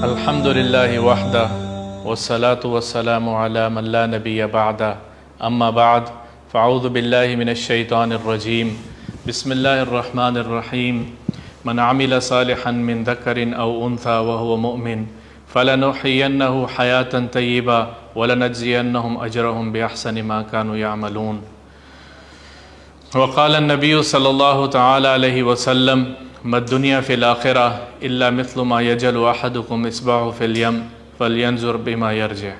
الحمدللہ وحدہ والصلاة والسلام علی من لا نبی بعدہ اما بعد فاعوذ باللہ من الشیطان الرجیم بسم اللہ الرحمن الرحیم من عمل صالحا من ذکر او انثى وهو مؤمن فلنحيينه حیاة طیبہ ولنجزینہم اجرہم بأحسن ما كانوا يعملون وقال النبی صلی اللہ تعالی علیہ وسلم ما الدنیا فی الآخرہ الا مثل ما یجل احدکم اصبعہ فی الیم فلینظر بما یرجع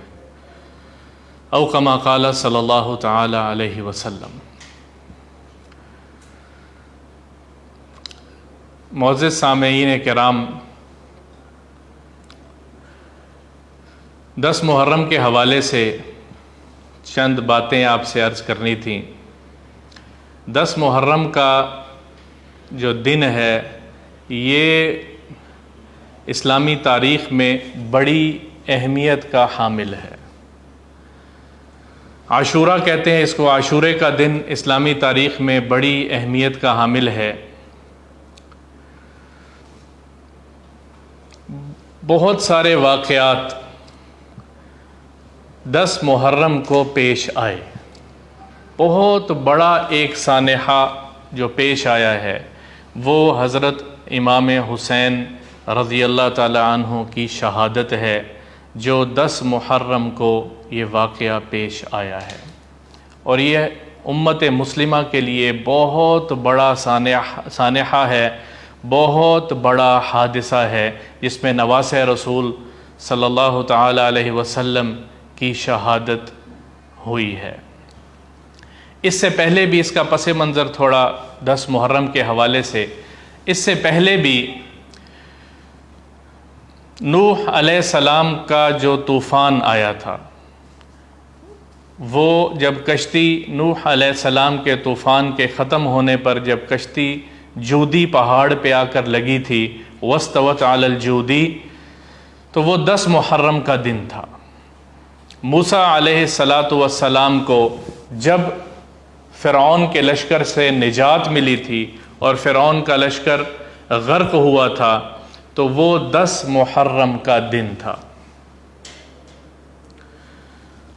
او کما قال صلی اللہ تعالی علیہ وسلم۔ معزز سامعین کرام، 10 محرم کے حوالے سے چند باتیں آپ سے عرض کرنی تھیں۔ 10 محرم کا جو دن ہے یہ اسلامی تاریخ میں بڑی اہمیت کا حامل ہے۔ عاشورہ کہتے ہیں اس کو، عاشورے کا دن اسلامی تاریخ میں بڑی اہمیت کا حامل ہے۔ بہت سارے واقعات 10 محرم کو پیش آئے۔ بہت بڑا ایک سانحہ جو پیش آیا ہے وہ حضرت امام حسین رضی اللہ تعالی عنہ کی شہادت ہے، جو 10 محرم کو یہ واقعہ پیش آیا ہے، اور یہ امت مسلمہ کے لیے بہت بڑا سانحہ ہے، بہت بڑا حادثہ ہے، جس میں نواسہ رسول صلی اللہ تعالی علیہ وسلم کی شہادت ہوئی ہے۔ اس سے پہلے بھی اس کا پس منظر تھوڑا 10 محرم کے حوالے سے، اس سے پہلے بھی نوح علیہ السلام کا جو طوفان آیا تھا، وہ جب کشتی نوح علیہ السلام کے طوفان کے ختم ہونے پر جب کشتی جودی پہاڑ پہ آ کر لگی تھی، واستوت علی الجودی، تو وہ 10 محرم کا دن تھا۔ موسیٰ علیہ السلام کو جب فرعون کے لشکر سے نجات ملی تھی اور فرعون کا لشکر غرق ہوا تھا، تو وہ 10 محرم کا دن تھا۔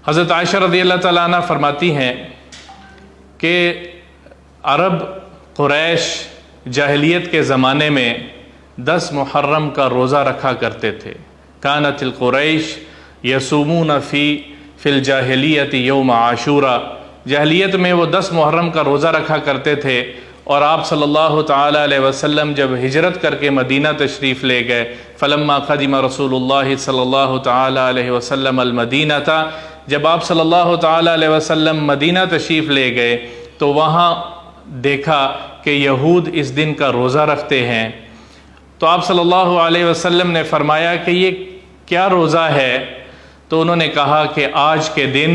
حضرت عائشہ رضی اللہ تعالیٰ عنہ فرماتی ہیں کہ عرب قریش جاہلیت کے زمانے میں 10 محرم کا روزہ رکھا کرتے تھے۔ کانت القریش یصومون فی الجاہلیت یوم عاشورہ، جاہلیت میں وہ 10 محرم کا روزہ رکھا کرتے تھے، اور آپ صلی اللہ تعالی علیہ وسلم جب ہجرت کر کے مدینہ تشریف لے گئے، فلما قدم رسول اللہ صلی اللہ تعالی علیہ وسلم المدینہ تھا، جب آپ صلی اللہ تعالی علیہ وسلم مدینہ تشریف لے گئے تو وہاں دیکھا کہ یہود اس دن کا روزہ رکھتے ہیں، تو آپ صلی اللہ علیہ وسلم نے فرمایا کہ یہ کیا روزہ ہے؟ تو انہوں نے کہا کہ آج کے دن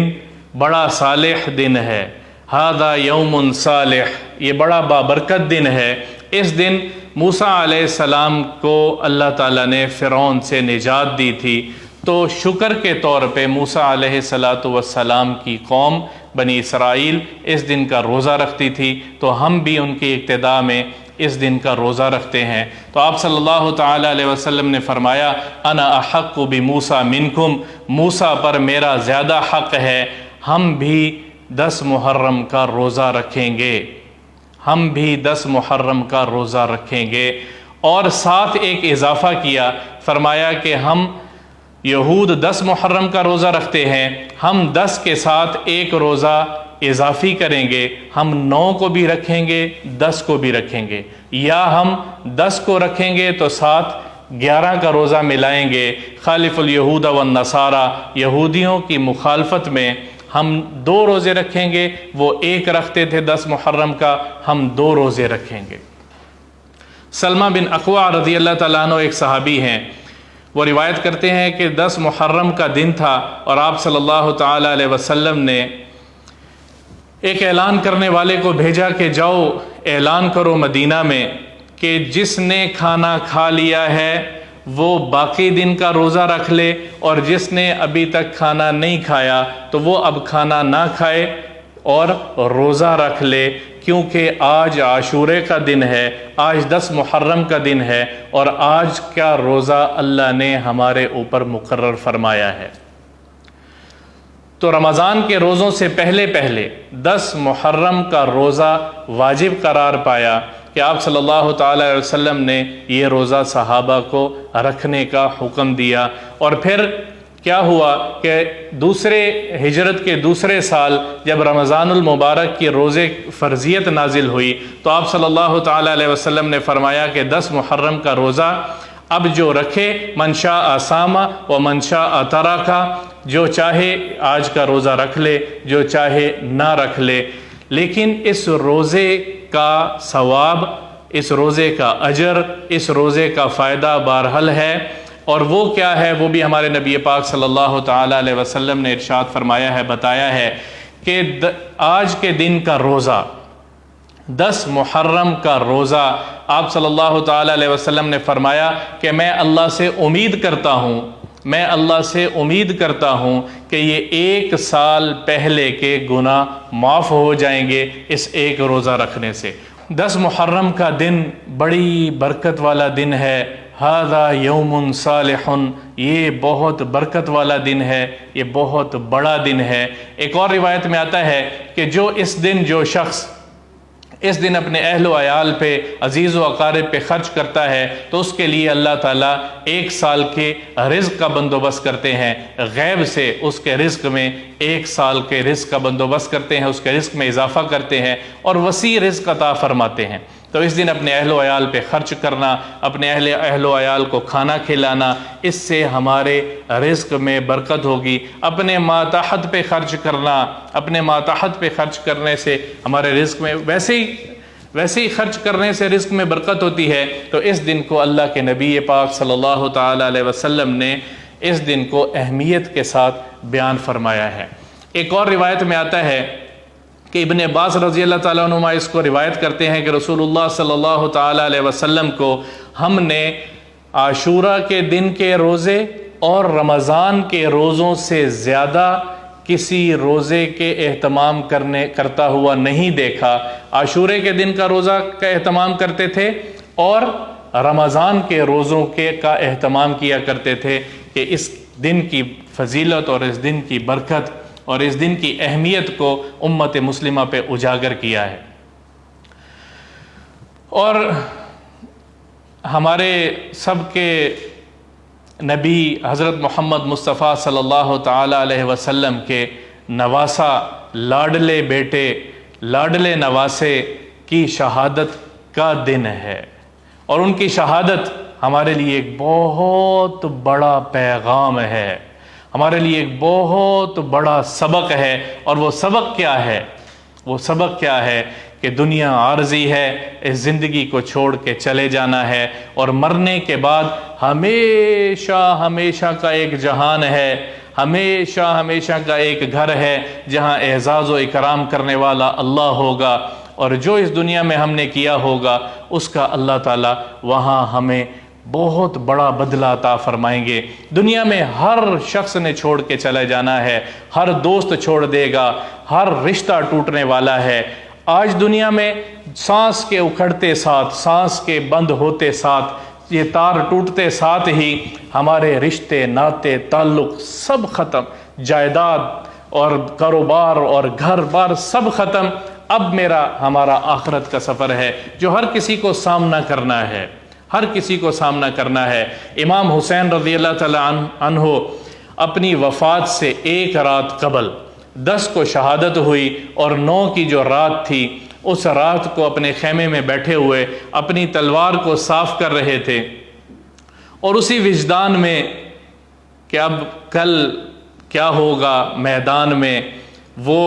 بڑا صالح دن ہے، ھذا یوم صالح، یہ بڑا بابرکت دن ہے۔ اس دن موسیٰ علیہ السلام کو اللہ تعالیٰ نے فرعون سے نجات دی تھی، تو شکر کے طور پہ موسیٰ علیہ السلام کی قوم بنی اسرائیل اس دن کا روزہ رکھتی تھی، تو ہم بھی ان کی اقتداء میں اس دن کا روزہ رکھتے ہیں۔ تو آپ صلی اللہ تعالی علیہ وسلم نے فرمایا، انا احق بموسیٰ منکم، موسیٰ پر میرا زیادہ حق ہے، ہم بھی 10 محرم کا روزہ رکھیں گے، ہم بھی 10 محرم کا روزہ رکھیں گے۔ اور ساتھ ایک اضافہ کیا، فرمایا کہ ہم یہود 10 محرم کا روزہ رکھتے ہیں، ہم 10 کے ساتھ ایک روزہ اضافی کریں گے، ہم 9 کو بھی رکھیں گے، 10 کو بھی رکھیں گے، یا ہم 10 کو رکھیں گے تو ساتھ 11 کا روزہ ملائیں گے۔ خالف الیہود والنصارى، یہودیوں کی مخالفت میں ہم 2 روزے رکھیں گے، وہ 1 رکھتے تھے 10 محرم کا، ہم 2 روزے رکھیں گے۔ سلمہ بن اقوع رضی اللہ تعالیٰ عنہ ایک صحابی ہیں، وہ روایت کرتے ہیں کہ 10 محرم کا دن تھا اور آپ صلی اللہ تعالی علیہ وسلم نے ایک اعلان کرنے والے کو بھیجا کہ جاؤ اعلان کرو مدینہ میں کہ جس نے کھانا کھا لیا ہے وہ باقی دن کا روزہ رکھ لے، اور جس نے ابھی تک کھانا نہیں کھایا تو وہ اب کھانا نہ کھائے، اور روزہ رکھ لے، کیونکہ آج عاشورے کا دن ہے، آج 10 محرم کا دن ہے، اور آج کا روزہ اللہ نے ہمارے اوپر مقرر فرمایا ہے۔ تو رمضان کے روزوں سے پہلے 10 محرم کا روزہ واجب قرار پایا کہ آپ صلی اللہ تعالیٰ علیہ وسلم نے یہ روزہ صحابہ کو رکھنے کا حکم دیا۔ اور پھر کیا ہوا کہ ہجرت کے دوسرے سال جب رمضان المبارک کی روزے فرضیت نازل ہوئی تو آپ صلی اللہ تعالیٰ علیہ وسلم نے فرمایا کہ 10 محرم کا روزہ اب جو رکھے، من شاء صام و من شاء ترک، جو چاہے آج کا روزہ رکھ لے، جو چاہے نہ رکھ لے، لیکن اس روزے کا ثواب، اس روزے کا اجر، اس روزے کا فائدہ بہرحال ہے۔ اور وہ کیا ہے؟ وہ بھی ہمارے نبی پاک صلی اللہ تعالیٰ علیہ وسلم نے ارشاد فرمایا ہے، بتایا ہے کہ آج کے دن کا روزہ، 10 محرم کا روزہ، آپ صلی اللہ تعالیٰ علیہ وسلم نے فرمایا کہ میں اللہ سے امید کرتا ہوں کہ یہ 1 سال پہلے کے گناہ معاف ہو جائیں گے اس ایک روزہ رکھنے سے۔ 10 محرم کا دن بڑی برکت والا دن ہے۔ ھذا یوم صالح، یہ بہت برکت والا دن ہے، یہ بہت بڑا دن ہے۔ ایک اور روایت میں آتا ہے کہ جو شخص اس دن اپنے اہل و عیال پہ، عزیز و اقارب پہ خرچ کرتا ہے تو اس کے لیے اللہ تعالیٰ 1 سال کے رزق کا بندوبست کرتے ہیں، غیب سے اس کے رزق میں 1 سال کے رزق کا بندوبست کرتے ہیں، اس کے رزق میں اضافہ کرتے ہیں اور وسیع رزق عطا فرماتے ہیں۔ تو اس دن اپنے اہل و عیال پہ خرچ کرنا، اپنے اہل و عیال کو کھانا کھلانا، اس سے ہمارے رزق میں برکت ہوگی۔ اپنے ماتحت پہ خرچ کرنا، اپنے ماتحت پہ خرچ کرنے سے ہمارے رزق میں ویسے ہی خرچ کرنے سے رزق میں برکت ہوتی ہے۔ تو اس دن کو اللہ کے نبی پاک صلی اللہ تعالیٰ علیہ وسلم نے اس دن کو اہمیت کے ساتھ بیان فرمایا ہے۔ ایک اور روایت میں آتا ہے کہ ابن عباس رضی اللہ تعالیٰ عنہما اس کو روایت کرتے ہیں کہ رسول اللہ صلی اللہ تعالیٰ علیہ وسلم کو ہم نے عاشورہ کے دن کے روزے اور رمضان کے روزوں سے زیادہ کسی روزے کے اہتمام کرتا ہوا نہیں دیکھا۔ عاشورے کے دن کا روزہ کا اہتمام کرتے تھے اور رمضان کے روزوں کا اہتمام کیا کرتے تھے کہ اس دن کی فضیلت اور اس دن کی برکت اور اس دن کی اہمیت کو امت مسلمہ پہ اجاگر کیا ہے۔ اور ہمارے سب کے نبی حضرت محمد مصطفیٰ صلی اللہ تعالیٰ علیہ وسلم کے نواسا، لاڈلے بیٹے، لاڈلے نواسے کی شہادت کا دن ہے، اور ان کی شہادت ہمارے لیے ایک بہت بڑا پیغام ہے، ہمارے لیے ایک بہت بڑا سبق ہے۔ اور وہ سبق کیا ہے؟ وہ سبق کیا ہے کہ دنیا عارضی ہے، اس زندگی کو چھوڑ کے چلے جانا ہے، اور مرنے کے بعد ہمیشہ کا ایک جہان ہے، ہمیشہ کا ایک گھر ہے جہاں اعزاز و اکرام کرنے والا اللہ ہوگا، اور جو اس دنیا میں ہم نے کیا ہوگا اس کا اللہ تعالیٰ وہاں ہمیں بہت بڑا بدلہ عطا فرمائیں گے۔ دنیا میں ہر شخص نے چھوڑ کے چلے جانا ہے، ہر دوست چھوڑ دے گا، ہر رشتہ ٹوٹنے والا ہے۔ آج دنیا میں سانس کے اکھڑتے ساتھ، سانس کے بند ہوتے ساتھ، یہ تار ٹوٹتے ساتھ ہی ہمارے رشتے، ناطے، تعلق سب ختم، جائیداد اور کاروبار اور گھر بار سب ختم۔ اب ہمارا آخرت کا سفر ہے جو ہر کسی کو سامنا کرنا ہے، ہر کسی کو سامنا کرنا ہے۔ امام حسین رضی اللہ تعالیٰ عنہ اپنی وفات سے 1 رات قبل 10 کو شہادت ہوئی، اور 9 کی جو رات تھی اس رات کو اپنے خیمے میں بیٹھے ہوئے اپنی تلوار کو صاف کر رہے تھے، اور اسی وجدان میں کہ اب کل کیا ہوگا میدان میں، وہ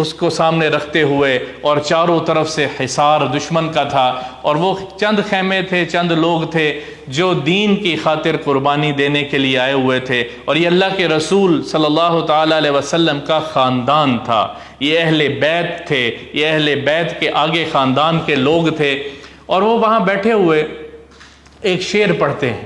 اس کو سامنے رکھتے ہوئے، اور چاروں طرف سے حصار دشمن کا تھا، اور وہ چند خیمے تھے، چند لوگ تھے جو دین کی خاطر قربانی دینے کے لیے آئے ہوئے تھے، اور یہ اللہ کے رسول صلی اللہ تعالیٰ علیہ وسلم کا خاندان تھا، یہ اہل بیت تھے، یہ اہل بیت کے آگے خاندان کے لوگ تھے، اور وہ وہاں بیٹھے ہوئے ایک شعر پڑھتے ہیں،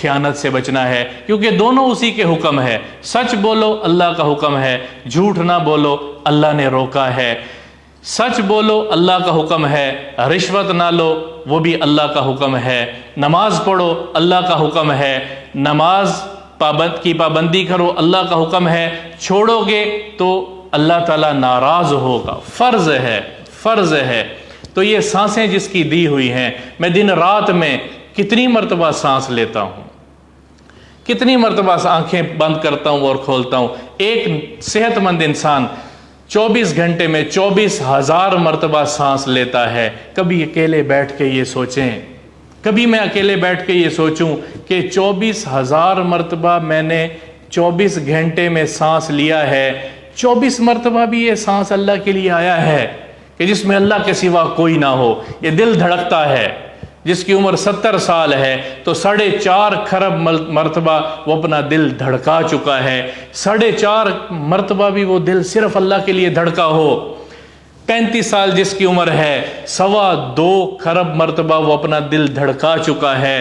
خیانت سے بچنا ہے، کیونکہ دونوں اسی کے حکم ہے۔ سچ بولو، اللہ کا حکم ہے، جھوٹ نہ بولو، اللہ نے روکا ہے۔ سچ بولو، اللہ کا حکم ہے، رشوت نہ لو، وہ بھی اللہ کا حکم ہے۔ نماز پڑھو، اللہ کا حکم ہے، نماز کی پابندی کرو، اللہ کا حکم ہے۔ چھوڑو گے تو اللہ تعالیٰ ناراض ہوگا، فرض ہے، فرض ہے۔ تو یہ سانسیں جس کی دی ہوئی ہیں، میں دن رات میں کتنی مرتبہ سانس لیتا ہوں، کتنی مرتبہ آنکھیں بند کرتا ہوں اور کھولتا ہوں۔ ایک صحت مند انسان 24 گھنٹے میں 24,000 مرتبہ سانس لیتا ہے۔ کبھی اکیلے بیٹھ کے یہ سوچیں، کبھی میں اکیلے بیٹھ کے یہ سوچوں کہ 24,000 مرتبہ میں نے 24 گھنٹے میں سانس لیا ہے۔ 24 مرتبہ بھی یہ سانس اللہ کے لیے آیا ہے کہ جس میں اللہ کے سوا کوئی نہ ہو۔ یہ دل دھڑکتا ہے، جس کی عمر 70 سال ہے تو 4.5 کھرب مرتبہ وہ اپنا دل دھڑکا چکا ہے۔ 4.5 مرتبہ بھی وہ دل صرف اللہ کے لیے دھڑکا ہو۔ 35 سال جس کی عمر ہے، 2.25 کھرب مرتبہ وہ اپنا دل دھڑکا چکا ہے۔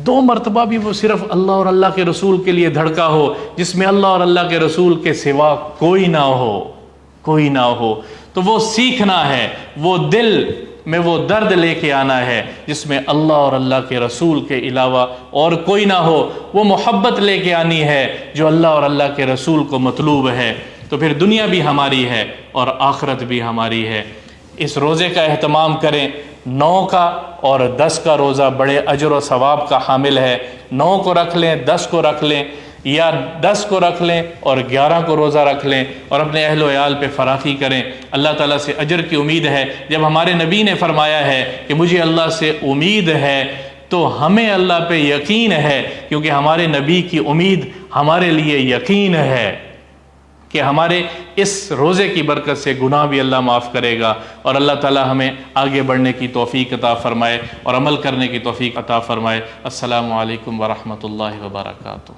2 مرتبہ بھی وہ صرف اللہ اور اللہ کے رسول کے لیے دھڑکا ہو، جس میں اللہ اور اللہ کے رسول کے سوا کوئی نہ ہو، کوئی نہ ہو۔ تو وہ سیکھنا ہے، وہ دل میں وہ درد لے کے آنا ہے جس میں اللہ اور اللہ کے رسول کے علاوہ اور کوئی نہ ہو۔ وہ محبت لے کے آنی ہے جو اللہ اور اللہ کے رسول کو مطلوب ہے، تو پھر دنیا بھی ہماری ہے اور آخرت بھی ہماری ہے۔ اس روزے کا اہتمام کریں۔ 9 کا اور 10 کا روزہ بڑے اجر و ثواب کا حامل ہے۔ 9 کو رکھ لیں، 10 کو رکھ لیں، یا 10 کو رکھ لیں اور 11 کو روزہ رکھ لیں اور اپنے اہل و عیال پہ فراخی کریں۔ اللہ تعالیٰ سے اجر کی امید ہے۔ جب ہمارے نبی نے فرمایا ہے کہ مجھے اللہ سے امید ہے، تو ہمیں اللہ پہ یقین ہے، کیونکہ ہمارے نبی کی امید ہمارے لیے یقین ہے کہ ہمارے اس روزے کی برکت سے گناہ بھی اللہ معاف کرے گا، اور اللہ تعالیٰ ہمیں آگے بڑھنے کی توفیق عطا فرمائے اور عمل کرنے کی توفیق عطا فرمائے۔ السلام علیکم ورحمۃ اللہ وبرکاتہ۔